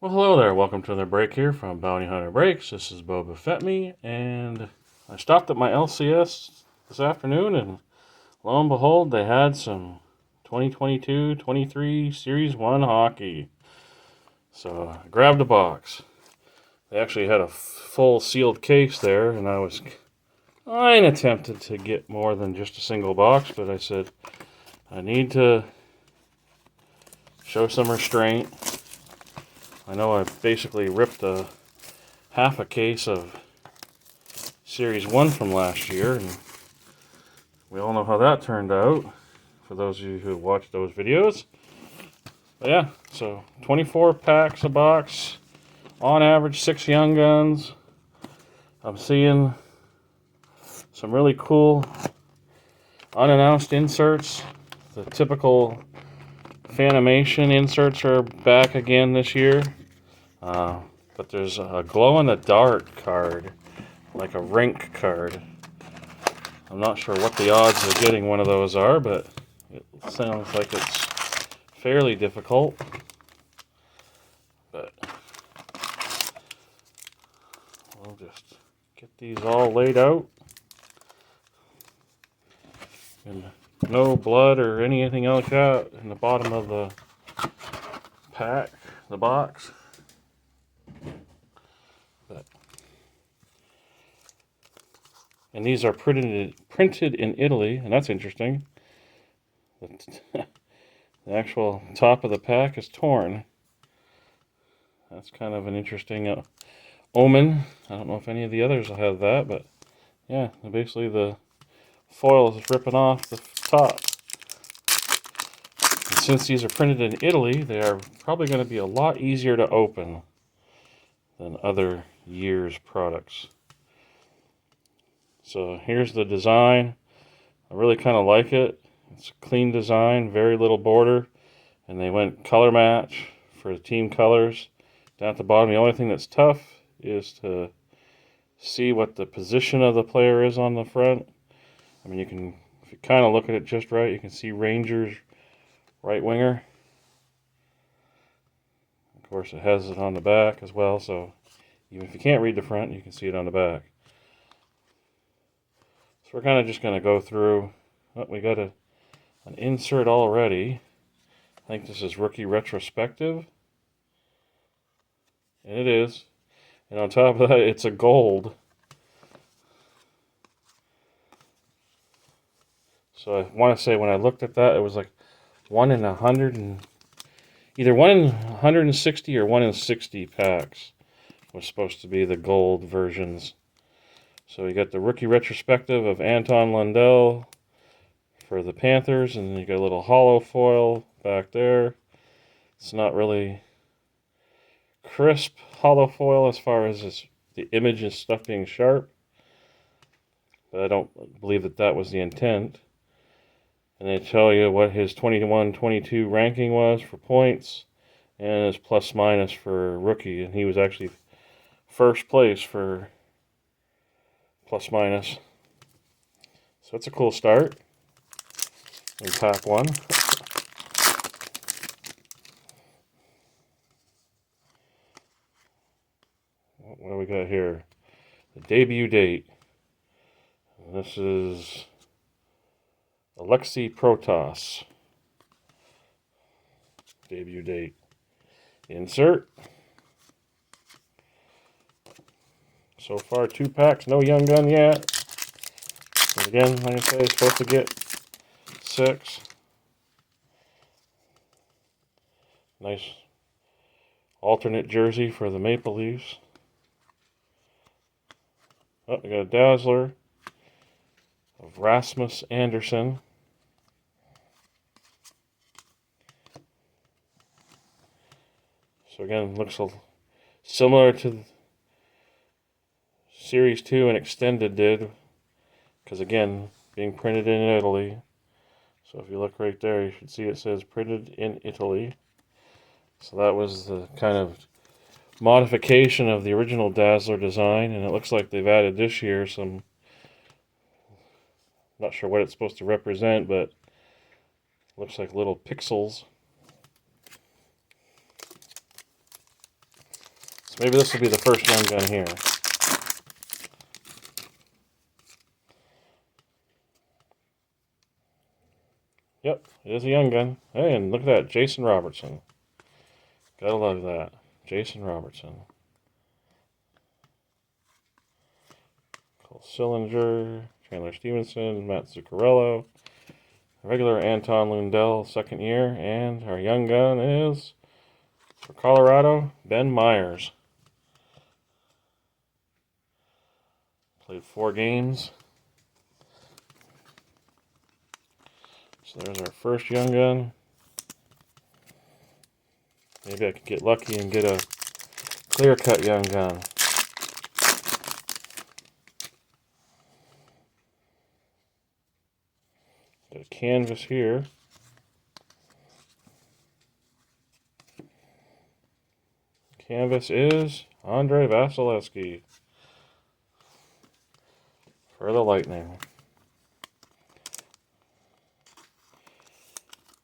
Well, hello there. Welcome to the break here from Bounty Hunter Breaks. This is Boba Fett me, and I stopped at my LCS this afternoon, and lo and behold, they had some 2022-23 Series 1 hockey. So I grabbed a box. They actually had a full sealed case there, and I was kind of tempted to get more than just a single box, but I said, I need to show some restraint. I know I basically ripped half a case of Series 1 from last year, and we all know how that turned out, for those of you who watched those videos. But yeah, so 24 packs a box, on average 6 Young Guns. I'm seeing some really cool unannounced inserts. The typical Fanimation inserts are back again this year. But there's a glow-in-the-dark card, like a rink card. I'm not sure what the odds of getting one of those are, but it sounds like it's fairly difficult. But we'll just get these all laid out. And no blood or anything like that in the bottom of the pack, the box. And these are printed in Italy, and that's interesting. The actual top of the pack is torn. That's kind of an interesting omen. I don't know if any of the others will have that, but yeah, basically the foil is ripping off the top. And since these are printed in Italy, they are probably going to be a lot easier to open than other years' products. So here's the design. I really kind of like it. It's a clean design, very little border, and they went color match for the team colors. Down at the bottom, the only thing that's tough is to see what the position of the player is on the front. I mean, you can, if you kind of look at it just right, you can see Rangers right winger. Of course, it has it on the back as well, so even if you can't read the front, you can see it on the back. So we're kind of just going to go through. Oh, we got an insert already. I think this is rookie retrospective. And it is. And on top of that, it's a gold. So I want to say when I looked at that, it was like 1 in 100 and either 1 in 160 or 1 in 60 packs was supposed to be the gold versions. So you got the rookie retrospective of Anton Lundell for the Panthers, and then you got a little hollow foil back there. It's not really crisp hollow foil as far as the image and stuff being sharp, but I don't believe that was the intent. And they tell you what his 21-22 ranking was for points and his plus minus for rookie, and he was actually first place for plus minus. So it's a cool start in pack 1. What do we got here? The debut date. This is Alexei Protas. Debut date. Insert. So far, 2 packs, no Young Gun yet. And again, like I say, it's supposed to get 6. Nice alternate jersey for the Maple Leafs. Oh, we got a Dazzler of Rasmus Anderson. So again, looks similar to Series 2 and Extended did, because again, being printed in Italy. So if you look right there, you should see it says printed in Italy. So that was the kind of modification of the original Dazzler design, and it looks like they've added this year some, not sure what it's supposed to represent, but looks like little pixels. So maybe this will be the first young gun here. Yep, it is a young gun. Hey, and look at that, Jason Robertson. Gotta love that. Jason Robertson. Cole Sillinger, Chandler Stevenson, Matt Zuccarello, regular Anton Lundell, second year, and our young gun is, for Colorado, Ben Myers. Played 4 games. So there's our first young gun. Maybe I could get lucky and get a clear-cut young gun. Got a canvas here. Canvas is Andrei Vasilevsky for the Lightning.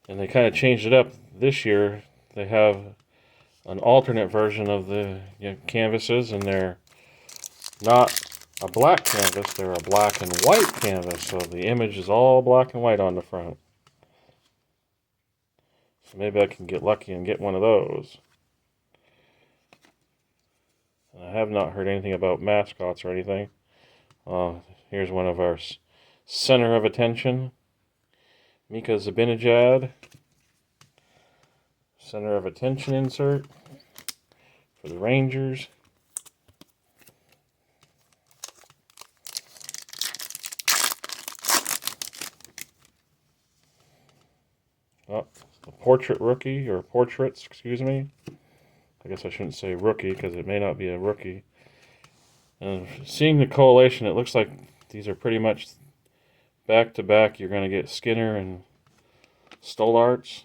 And they kind of changed it up this year. They have an alternate version of the canvases, and they're not a black canvas, they're a black and white canvas, so the image is all black and white on the front. So maybe I can get lucky and get one of those. And I have not heard anything about mascots or anything. Here's one of our center of attention, Mika Zibanejad. Center of attention insert for the Rangers. Oh, a portrait rookie, or portraits, excuse me. I guess I shouldn't say rookie because it may not be a rookie. And seeing the collation, it looks like these are pretty much back to back. You're going to get Skinner and Stolarz.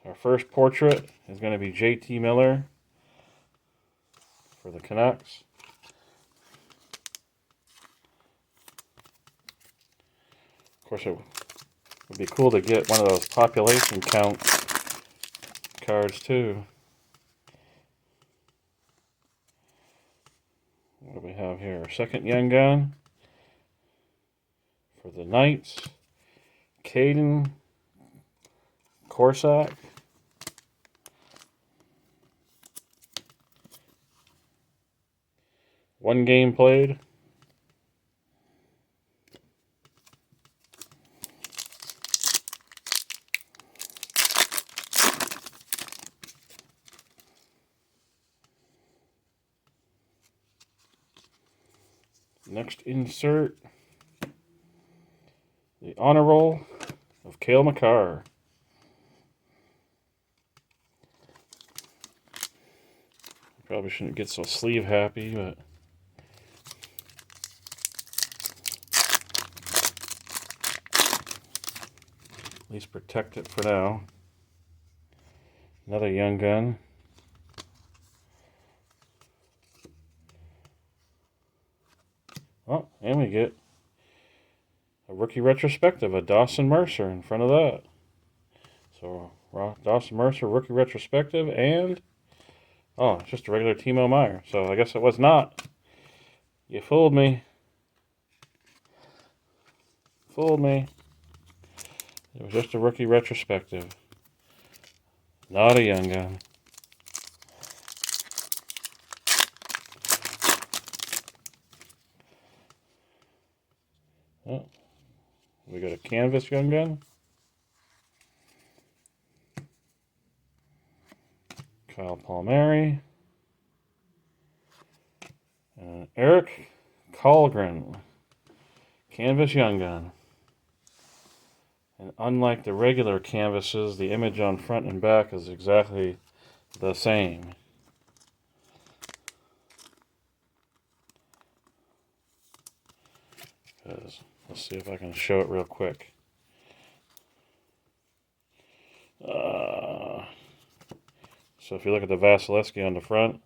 Our first portrait is going to be JT Miller for the Canucks. Of course, it would be cool to get one of those population count cards too. What do we have here? Our second young gun for the Knights, Caden Korsak. One game played. Next insert, the honor roll of Cale Makar. Probably shouldn't get so sleeve happy, but at least protect it for now. Another young gun. Oh, and we get a rookie retrospective, a Dawson Mercer in front of that. So, Dawson Mercer rookie retrospective, and oh, it's just a regular Timo Meier. So I guess it was not. You fooled me. Fooled me. It was just a rookie retrospective. Not a young gun. Oh, we got a canvas young gun. Kyle Palmieri. And Eric Kallgren. Canvas young gun. And unlike the regular canvases, the image on front and back is exactly the same. Let's see if I can show it real quick. So if you look at the Vasilevsky on the front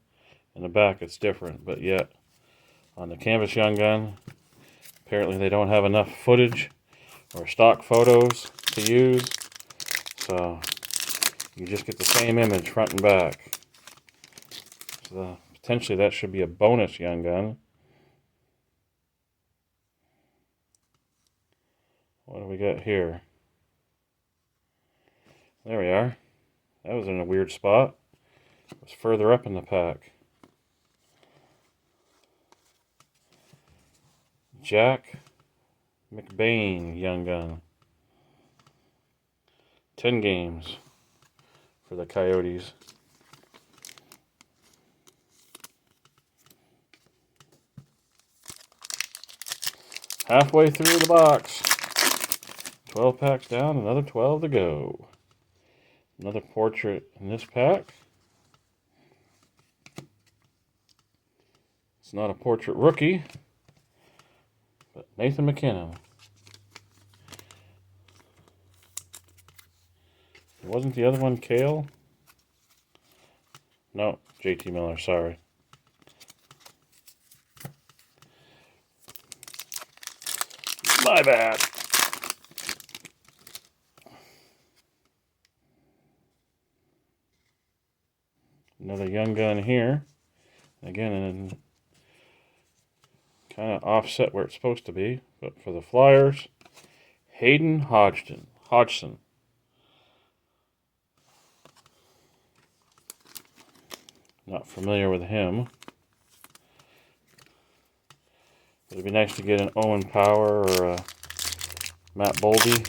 and the back, it's different. But yet, on the canvas young gun, apparently they don't have enough footage or stock photos to use. So you just get the same image front and back. potentially that should be a bonus Young Gun. What do we got here? There we are. That was in a weird spot. It was further up in the pack. Jack McBain Young Gun. 10 games for the Coyotes. Halfway through the box. 12 packs down, another 12 to go. Another portrait in this pack. It's not a portrait rookie, but Nathan McKinnon. Wasn't the other one Kale? No, JT Miller, sorry. My bad. Another Young Gun here. Again, in kind of offset where it's supposed to be. But for the Flyers, Hayden Hodgson. Not familiar with him. It'd be nice to get an Owen Power or a Matt Boldy.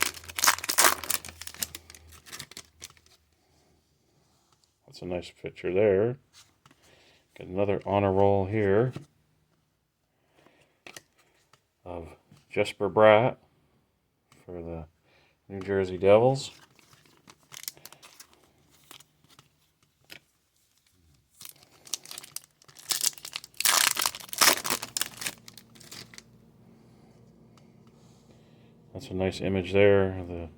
That's a nice picture there. Got another honor roll here of Jesper Bratt for the New Jersey Devils. That's a nice image there. The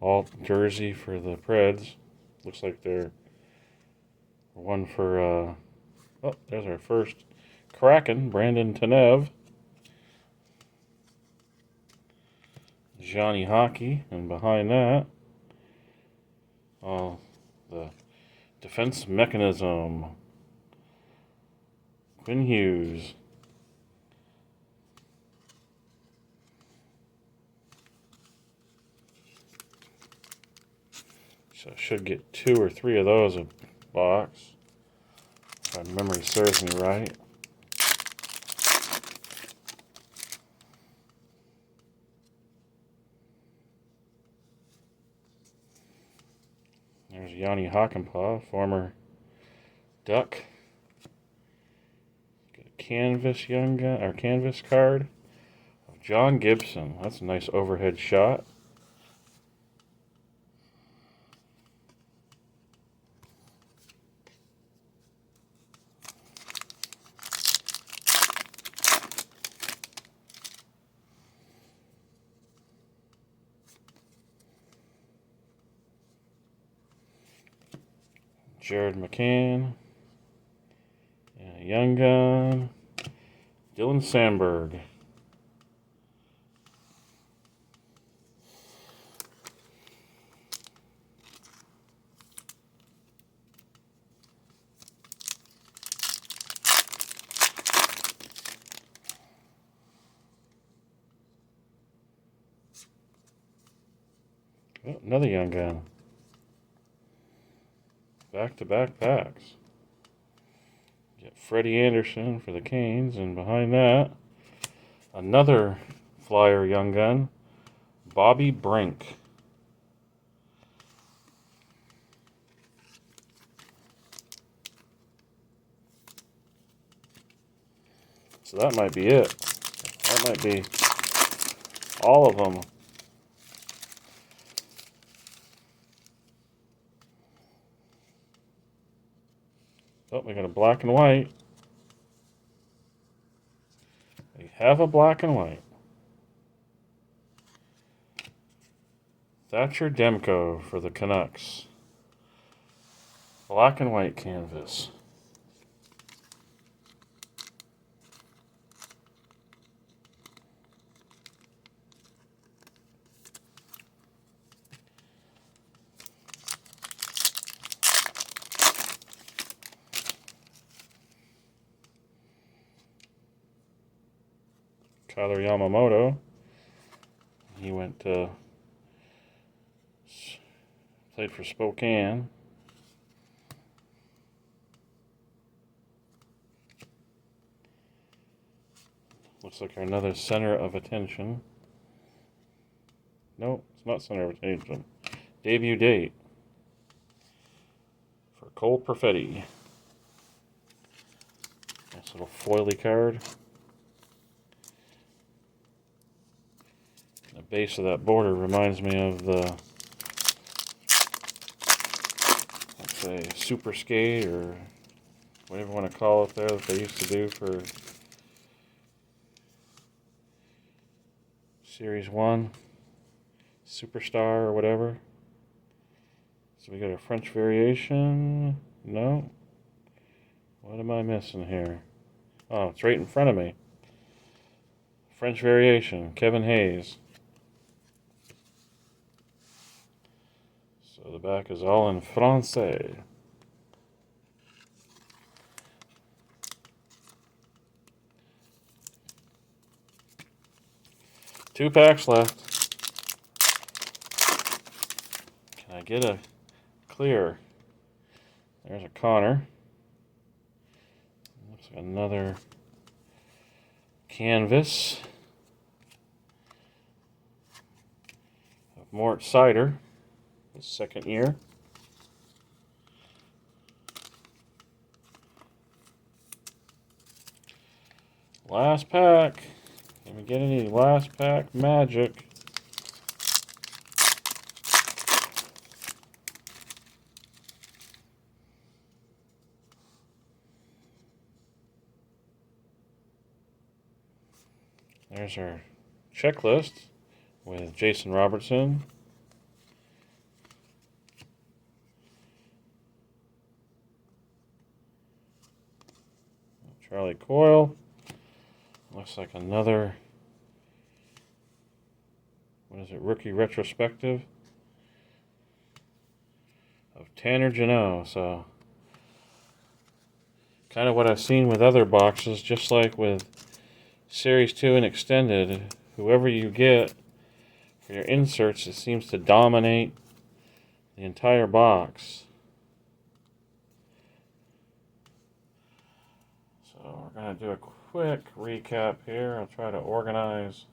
alt jersey for the Preds. Looks like they're one for, oh, there's our first Kraken, Brandon Tanev. Johnny Hockey, and behind that, oh, the defense mechanism. Quinn Hughes. So I should get 2 or 3 of those a box, if my memory serves me right. There's Yanni Hakanpää, former Duck. Got a canvas Young Gun, or canvas card of John Gibson. That's a nice overhead shot. Jared McCann, and a Young Gun, Dylan Sandberg. Oh, another Young Gun. Back-to-back packs. Get Freddie Anderson for the Canes, and behind that, another Flyer Young Gun, Bobby Brink. So that might be it. That might be all of them. Oh, we got a black and white. We have a black and white. Thatcher Demko for the Canucks. Black and white canvas. Tyler Yamamoto. He went to played for Spokane. Looks like another center of attention. No, it's not center of attention. Debut date for Cole Perfetti. Nice little foily card. The base of that border reminds me of the, let's say, Super Skate or whatever you want to call it there that they used to do for Series 1, Superstar or whatever. So we got a French variation. No. What am I missing here? Oh, it's right in front of me. French variation, Kevin Hayes. So the back is all in Francais. Two packs left. Can I get a clear? There's a Connor. Looks like another canvas of Mort Sider, his second year. Last pack. Can we get any last pack magic? There's our checklist with Jason Robertson, Charlie Coyle. Looks like another, what is it, rookie retrospective of Tanner Jeannot. So kind of what I've seen with other boxes, just like with Series 2 and Extended, whoever you get for your inserts, it seems to dominate the entire box. So we're going to do a quick recap here. I'll try to organize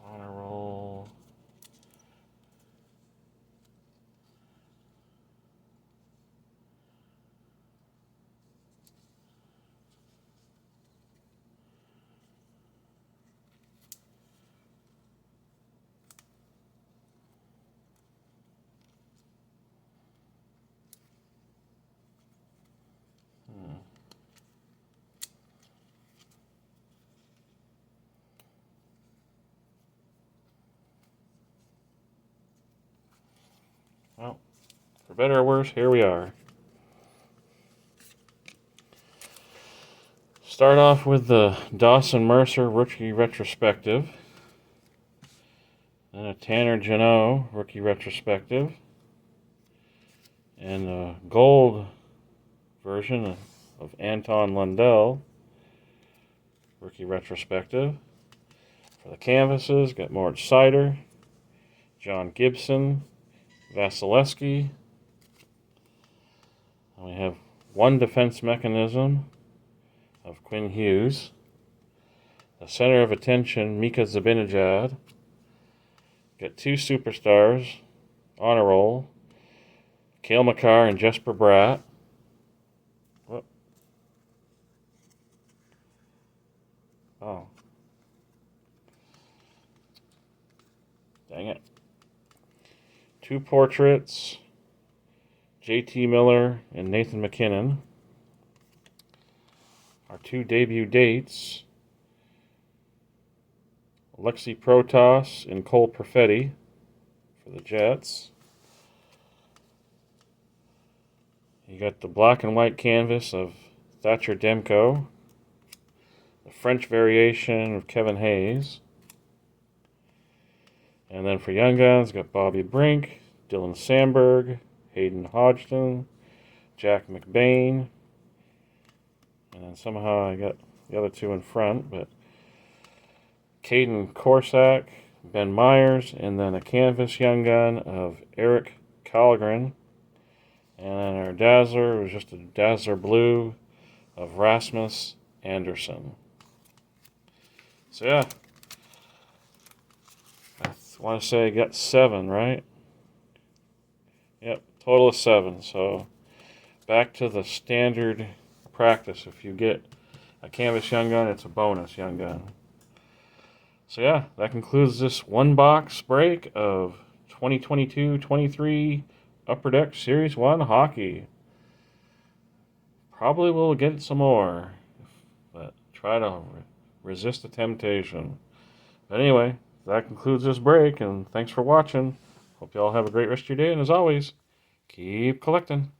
honor roll. Well, for better or worse, here we are. Start off with the Dawson Mercer rookie retrospective. Then a Tanner Jeannot rookie retrospective. And a gold version of Anton Lundell rookie retrospective. For the canvases, got Mort Sider, John Gibson, Vasilevsky. And we have one defense mechanism of Quinn Hughes. The center of attention, Mika Zibanejad. Got two superstars, honor roll, Cale Makar and Jesper Bratt. Whoop. Oh. Dang it. Two portraits, JT Miller and Nathan McKinnon. Our two debut dates, Alexi Protas and Cole Perfetti for the Jets. You got the black and white canvas of Thatcher Demko, the French variation of Kevin Hayes, And then for Young Guns, got Bobby Brink, Dylan Sandberg, Hayden Hodgson, Jack McBain. And then somehow I got the other two in front, but Caden Corsack, Ben Myers, and then a canvas Young Gun of Eric Colgren. And then our Dazzler was just a Dazzler Blue of Rasmus Anderson. So yeah, I want to say I got 7, right? Yep, total of 7. So back to the standard practice. If you get a canvas Young Gun, it's a bonus Young Gun. So yeah, that concludes this one box break of 2022-23 Upper Deck Series 1 hockey. Probably will get some more, but try to resist the temptation. But anyway, that concludes this break, and thanks for watching. Hope you all have a great rest of your day, and as always, keep collecting.